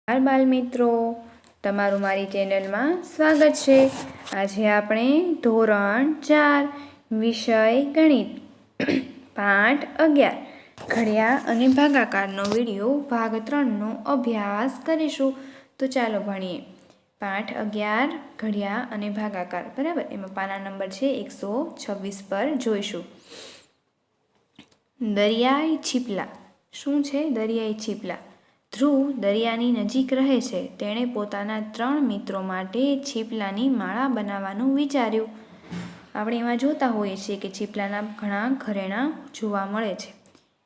બાલ મિત્રો, તમારું મારી ચેનલમાં સ્વાગત છે। આજે આપણે ધોરણ 4 વિષય ગણિત પાઠ 11 ઘડિયા અને ભાગાકારનો વિડીયો ભાગ 3નો અભ્યાસ કરીશું। તો ચાલો ભણીએ। પાઠ 11 ઘડિયા અને ભાગાકાર, બરાબર। એમાં પાના નંબર છે 126 પર જોઈશું। દરિયાઈ છીપલા। શું છે દરિયાઈ છીપલા? ધ્રુવ દરિયાની નજીક રહે છે। તેણે પોતાના 3 મિત્રો માટે છીપલાની માળા બનાવવાનું વિચાર્યું। આપણે એમાં જોતા હોઈએ છીએ કે છીપલાના ઘણા ઘરેણાં જોવા મળે છે,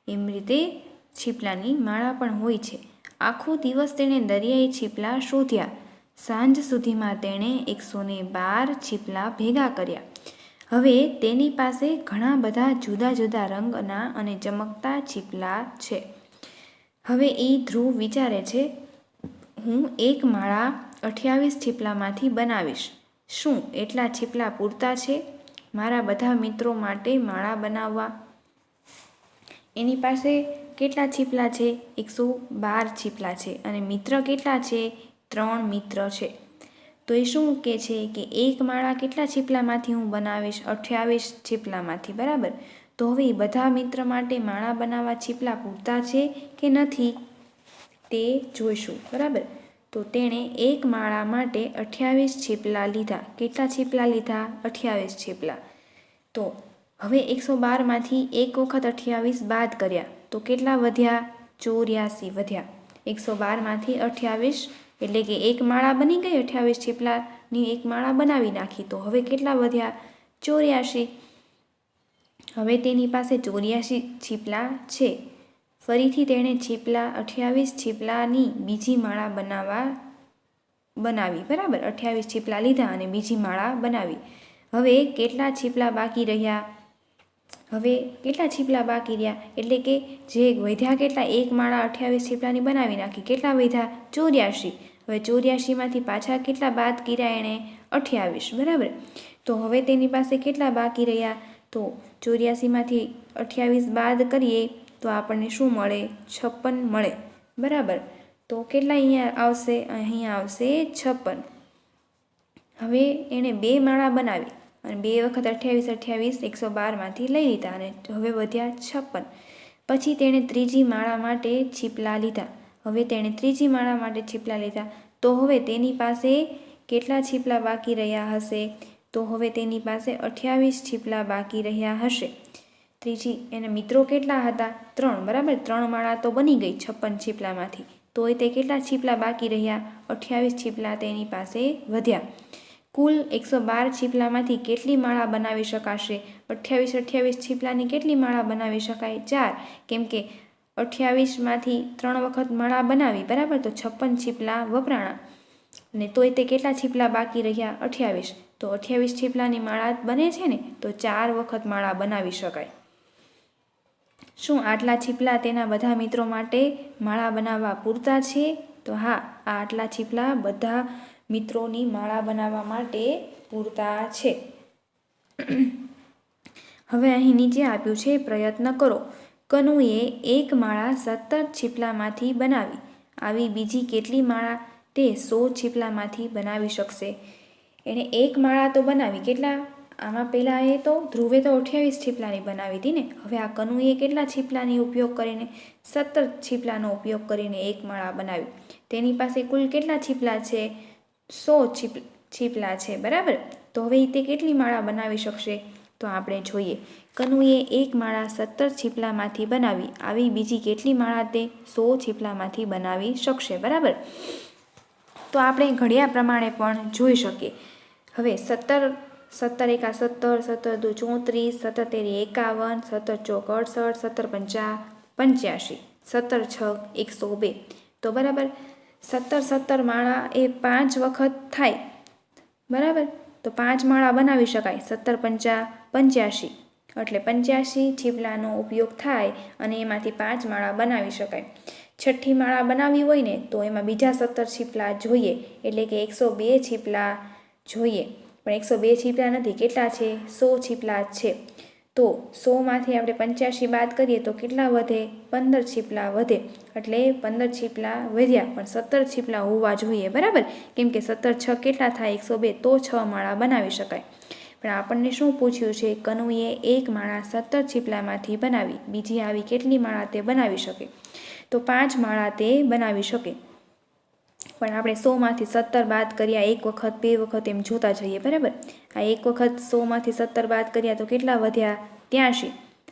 એમ રીતે છીપલાની માળા પણ હોય છે। આખો દિવસ તેણે દરિયાઈ છીપલા શોધ્યા। સાંજ સુધીમાં તેણે 112 છીપલા ભેગા કર્યા। હવે તેની પાસે ઘણા બધા જુદા જુદા રંગના અને ચમકતા છીપલા છે। હવે એ ધ્રુવ વિચારે છે, હું એક માળા 28 છીપલામાંથી બનાવીશ। શું એટલા છીપલા પૂરતા છે મારા બધા મિત્રો માટે માળા બનાવવા? એની પાસે કેટલા છીપલા છે? 112 છીપલા છે। અને મિત્ર કેટલા છે? 3 મિત્ર છે। તો એ શું કહે છે કે એક માળા કેટલા છીપલામાંથી હું બનાવીશ? 28 છીપલામાંથી, બરાબર। તો હવે બધા મિત્ર માટે માળા બનાવવા છીપલા પૂરતા છે કે નથી તે જોઈશું, બરાબર। તો તેણે એક માળા માટે 28 છીપલા લીધા। કેટલા છીપલા લીધા? 28 છીપલા। તો હવે 112માંથી એક વખત 28 બાદ કર્યા તો કેટલા વધ્યા? 84 વધ્યા। 112માંથી 28 એટલે કે એક માળા બની ગઈ, 28 છીપલાની એક માળા બનાવી નાખી। તો હવે કેટલા વધ્યા? 84। હવે તેની પાસે 84 છીપલા છે। ફરીથી તેણે 28 છીપલાની બીજી માળા બનાવી, બરાબર। 28 છીપલા લીધા અને બીજી માળા બનાવી। હવે કેટલા છીપલા બાકી રહ્યા? હવે કેટલા છીપલા બાકી રહ્યા એટલે કે જે વધ્યા કેટલા? એક માળા 28 છીપલાની બનાવી નાખી, કેટલા વધ્યા? 84। હવે 84માંથી પાછા કેટલા બાદ કર્યા એણે? 28, બરાબર। તો હવે તેની પાસે કેટલા બાકી રહ્યા? તો 84માંથી 28 બાદ કરીએ તો આપણને શું મળે? 56 મળે, બરાબર। તો કેટલા અહીંયા આવશે? અહીંયા આવશે 56। હવે એણે 2 માળા બનાવી અને 2 વખત 28 112માંથી લઈ લીધા અને હવે વધ્યા 56। પછી તેણે ત્રીજી માળા માટે છીપલા લીધા। હવે તેણે ત્રીજી માળા માટે છીપલા લીધા તો હવે તેની પાસે કેટલા છીપલા બાકી રહ્યા હશે? તો હવે તેની પાસે 28 છીપલા બાકી રહ્યા હશે। ત્રીજી એના મિત્રો કેટલા હતા? 3, બરાબર। 3 માળા તો બની ગઈ 56 છીપલામાંથી, તો તે કેટલા છીપલા બાકી રહ્યા? 28 છીપલા તેની પાસે વધ્યા। કુલ 112 છીપલામાંથી કેટલી માળા બનાવી શકાશે? 28 છીપલાની કેટલી માળા બનાવી શકાય? 4, કેમ કે 28માંથી 3 વખત માળા બનાવી, બરાબર। તો 56 છીપલા વપરાણા અને તોય તે કેટલા છીપલા બાકી રહ્યા? 28। તો 28 છીપલાની માળા બને છે ને, તો 4 વખત માળા બનાવી શકાય। શું આટલા છીપલા તેના બધા મિત્રો માટે માળા બનાવવા પૂરતા છે? તો હા, આટલા છીપલા બધા મિત્રોની માળા બનાવવા માટે પૂરતા છે। હવે અહીં નીચે આપ્યું છે, પ્રયત્ન કરો। કનુએ એક માળા 17 છીપલામાંથી બનાવી। આવી બીજી કેટલી માળા તે 100 છીપલામાંથી બનાવી શકશે? એણે એક માળા તો બનાવી, કેટલા? આમાં પહેલાં તો ધ્રુવે તો 28 છીપલાની બનાવી હતી ને। હવે આ કનુએ કેટલા છીપલાની ઉપયોગ કરીને? 17 છીપલાનો ઉપયોગ કરીને એક માળા બનાવી। તેની પાસે કુલ કેટલા છીપલા છે? 100 છીપલા છે, બરાબર। તો હવે તે કેટલી માળા બનાવી શકશે? તો આપણે જોઈએ। કનુએ એક માળા 17 છીપલામાંથી બનાવી। આવી બીજી કેટલી માળા તે 100 છીપલામાંથી બનાવી શકશે, બરાબર। તો આપણે ઘડિયા પ્રમાણે પણ જોઈ શકીએ। હવે 17 એકા 17, 17 દુ 34, 17 તેરી 51, 17 ચોક 68, 17 પંચા 85, 17 છગ 102। તો બરાબર 17 માળા એ 5 વખત થાય, બરાબર। તો 5 માળા બનાવી શકાય। 17 પંચા 85 એટલે 85 છીપલાનો ઉપયોગ થાય અને એમાંથી 5 માળા બનાવી શકાય। છઠ્ઠી માળા બનાવવી હોય ને તો એમાં બીજા 17 છીપલા જોઈએ, એટલે કે 102 છીપલા જોઈએ। પણ 102 છીપલા નથી, કેટલા છે? 100 છીપલા છે। તો 100માંથી આપણે 85 બાદ કરીએ તો કેટલા વધે? 15 છીપલા વધે. એટલે 15 છીપલા વધ્યા, પણ 17 છીપલા હોવા જોઈએ, બરાબર? કેમ કે 17 6 કેટલા થાય? 102, તો 6 માળા બનાવી શકાય. પણ આપણને શું પૂછ્યું છે? કનુએ એક માળા 17 છીપલામાંથી બનાવી. બીજી આવી કેટલી માળા તે બનાવી શકે? તો 5 માળા તે બનાવી શકે. પણ આપણે 100માંથી 17 બાદ કર્યા, એક વખત, બે વખત એમ જોતા જઈએ, બરાબર? આ એક વખત 100માંથી 17 બાદ કર્યા તો કેટલા વધ્યા? 83.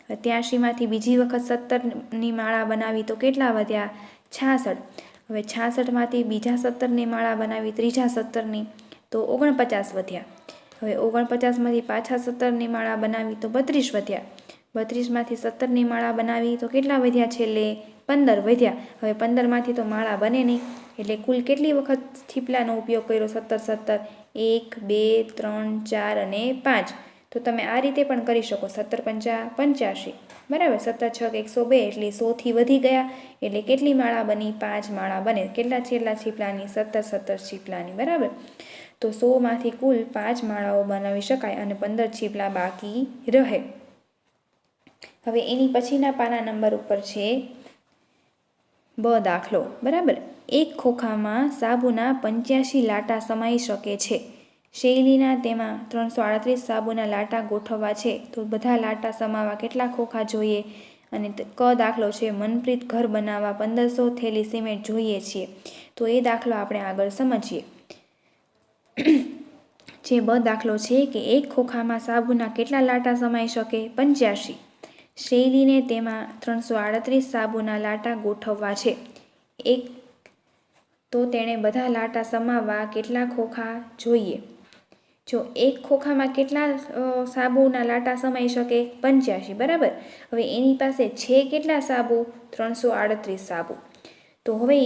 83માંથી બીજી વખત 17ની માળા બનાવી તો કેટલા વધ્યા? 66. હવે 66માંથી બીજા 17ની માળા બનાવી, ત્રીજા 17ની, તો 49 વધ્યા. હવે 49માંથી પાછા 17ની માળા બનાવી તો 32 વધ્યા. 32માંથી 17ની માળા બનાવી તો કેટલા વધ્યા? છેલ્લે 15 વધ્યા. હવે 15માંથી તો માળા બને નહીં, એટલે કુલ કેટલી વખત છીપલાનો ઉપયોગ કર્યો? 17 1 2 3 4 અને 5. તો તમે આ રીતે પણ કરી શકો. 17 5 85, બરાબર? 17 6 102, એટલે 100થી વધી ગયા, એટલે કેટલી માળા બની? 5 માળા બને. કેટલા છેલ્લા છીપલાની? 17 છીપલાની, બરાબર? તો 100માંથી કુલ 5 માળાઓ બનાવી શકાય અને 15 છીપલા બાકી રહે. હવે એની પછીના પાના નંબર ઉપર છે બ દાખલો, બરાબર? એક ખોખામાં સાબુના 85 લાટા સમાઈ શકે છે. શૈલીના તેમાં 338 સાબુના લાટા ગોઠવવા છે, તો બધા લાટા સમાવવા કેટલા ખોખા જોઈએ? અને ક દાખલો છે મનપ્રીત ઘર બનાવવા 1500 થેલી સિમેન્ટ જોઈએ છીએ. તો એ દાખલો આપણે આગળ સમજીએ. જે બ દાખલો છે કે એક ખોખામાં સાબુના કેટલા લાટા સમાઈ શકે? 85. શૈલીને તેમાં 338 સાબુના લાટા ગોઠવવા છે. એક તો તેણે બધા લાટા સમાવવા કેટલા ખોખા જોઈએ? જો એક ખોખામાં કેટલા સાબુના લાટા સમાઈ શકે? 85, બરાબર? હવે એની પાસે છે કેટલા સાબુ? 338 સાબુ. તો હવે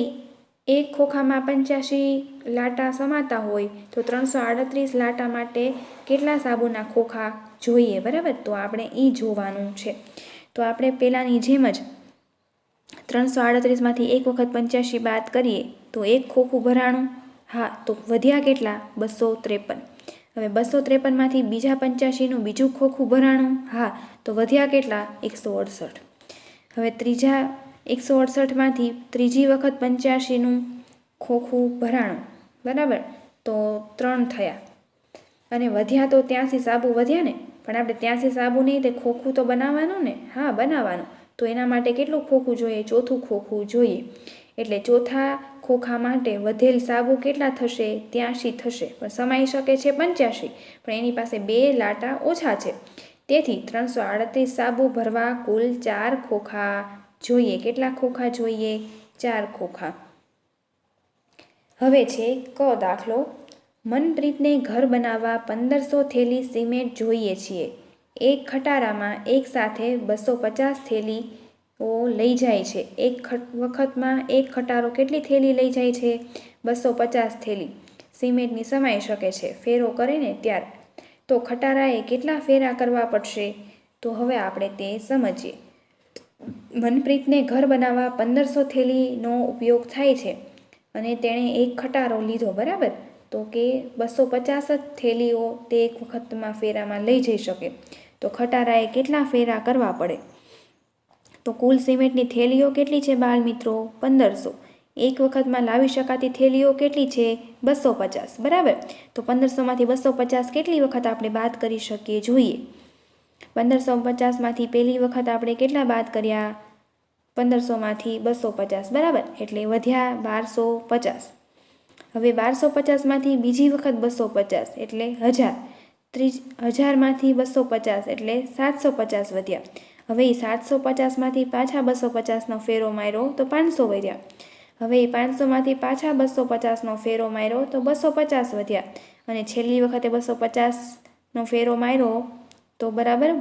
એક ખોખામાં 85 લાટા સમાતા હોય તો 338 લાટા માટે કેટલા સાબુના ખોખા જોઈએ, બરાબર? તો આપણે એ જોવાનું છે. તો આપણે પહેલાંની જેમ જ 338માંથી એક વખત 85 બાદ કરીએ તો એક ખોખું ભરાણું. હા, તો વધ્યા કેટલા? 253. હવે 253માંથી બીજા 85નું બીજું ખોખું ભરાણું. હા, તો વધ્યા કેટલા? 168. હવે ત્રીજા 168માંથી ત્રીજી વખત 85નું ખોખું ભરાણું, બરાબર? તો 3 થયા. અને વધ્યા તો 83 સાબુ વધ્યા ને? પણ આપણે 83 સાબુ નહીં, તે ખોખું તો બનાવવાનું ને? હા, બનાવવાનું. તો એના માટે કેટલું ખોખું જોઈએ? ચોથું ખોખું જોઈએ. એટલે ચોથા ખોખા માટે વધેલ સાબુ કેટલા થશે? 83 થશે. પણ સમાઈ શકે છે 85, પણ એની પાસે 2 લાટા ઓછા છે. તેથી 338 સાબુ ભરવા કુલ 4 ખોખા જોઈએ. કેટલા ખોખા જોઈએ? 4 ખોખા. હવે છે ક દાખલો. મનપ્રીતને ઘર બનાવવા 1500 થેલી સિમેન્ટ જોઈએ છીએ. એક ખટારામાં એક સાથે 250 થેલીઓ લઈ જાય છે. એક વખતમાં એક ખટારો કેટલી થેલી લઈ જાય છે? 250 થેલી સિમેન્ટની સમાઈ શકે છે. ફેરો કરે ને ત્યારે. તો ખટારાએ કેટલા ફેરા કરવા પડશે? તો હવે આપણે તે સમજીએ. મનપ્રીતને ઘર બનાવવા 1500 થેલીનો ઉપયોગ થાય છે અને તેણે એક ખટારો લીધો, બરાબર? તો કે 250 જ થેલીઓ તે એક વખતમાં ફેરામાં લઈ જઈ શકે. તો ખટારાએ કેટલા ફેરા કરવા પડે? તો કુલ સિમેન્ટની થેલીઓ કેટલી છે બાળ મિત્રો? 1500. એક વખતમાં લાવી શકાતી થેલીઓ કેટલી છે? 250, બરાબર? તો 1500માંથી 250 કેટલી વખત આપણે બાદ કરી શકીએ? જોઈએ. 1550માંથી પહેલી વખત આપણે કેટલા બાદ કર્યા? 1500માંથી 250, બરાબર? એટલે વધ્યા 1250. હવે 1250માંથી બીજી વખત 250 એટલે 1000. 1000માંથી 250 એટલે 750 વધ્યા. હવે 750માંથી પાછા 250નો ફેરો માર્યો તો 500 વધ્યા. હવે 500માંથી પાછા 250નો ફેરો માર્યો તો 250 વધ્યા. અને છેલ્લી વખતે 250નો ફેરો માર્યો તો બરાબર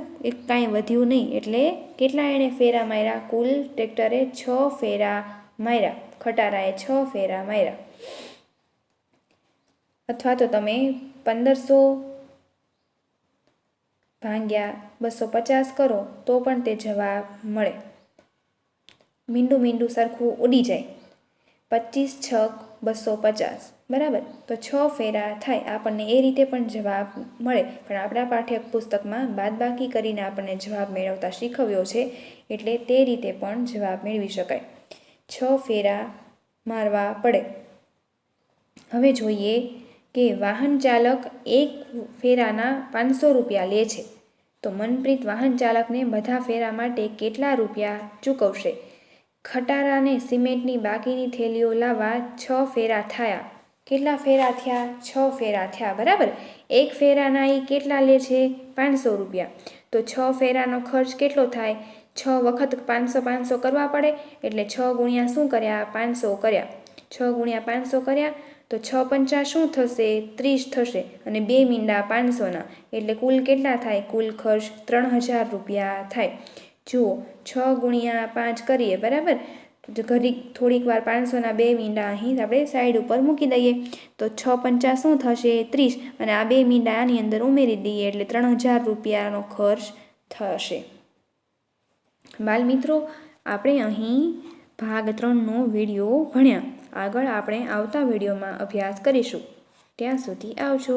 કાંઈ વધ્યું નહીં. એટલે કેટલા એણે ફેરા માર્યા? કુલ ટ્રેક્ટરે 6 ફેરા માર્યા. ખટારાએ 6 ફેરા માર્યા. અથવા તો તમે 1500 ભાગ્યા 250 કરો તો પણ તે જવાબ મળે. મીંડું સરખું ઉડી જાય. 25 6 250 બરાબર, તો 6 ફેરા થાય. આપણને એ રીતે પણ જવાબ મળે, પણ આપણા પાઠ્યપુસ્તકમાં બાદબાકી કરીને આપણને જવાબ મેળવતા શીખવ્યો છે, એટલે તે રીતે પણ જવાબ મેળવી શકાય. 6 ફેરા મારવા પડે. હવે જોઈએ કે વાહન ચાલક એક ફેરાના 500 રૂપિયા લે છે, તો મનપ્રીત વાહન ચાલકને બધા ફેરા માટે કેટલા રૂપિયા ચૂકવશે? ખટારાને સિમેન્ટની બાકીની થેલીઓ લાવવા 6 ફેરા થયા. કેટલા ફેરા થયા? 6 ફેરા થયા. બરાબર, એક ફેરાના એ કેટલા લે છે? 500 રૂપિયા. તો 6 ફેરાનો ખર્ચ કેટલો થાય? 6 વખત 500 500 કરવા પડે, એટલે 6 ગુણ્યા શું કર્યા? 500 કર્યા. 6 ગુણ્યા 500 કર્યા, તો 6 પંચા શું થશે? 30 થશે, અને 2 મીંડા 500ના, એટલે કુલ કેટલા થાય? કુલ ખર્ચ 3000 રૂપિયા થાય. જુઓ, 6 ગુણ્યા 5 કરીએ, બરાબર, થોડીક વાર 500ના 2 મીંડા અહીં આપણે સાઈડ ઉપર મૂકી દઈએ, તો 6 પંચા શું થશે? 30, અને આ 2 મીંડા આની અંદર ઉમેરી દઈએ, એટલે 3000 રૂપિયાનો ખર્ચ થશે. બાલમિત્રો, આપણે અહીં ભાગ 3નો વિડીયો ભણ્યા. આગળ આપણે આવતા વિડીયોમાં અભ્યાસ કરીશું. ત્યાં સુધી આવજો.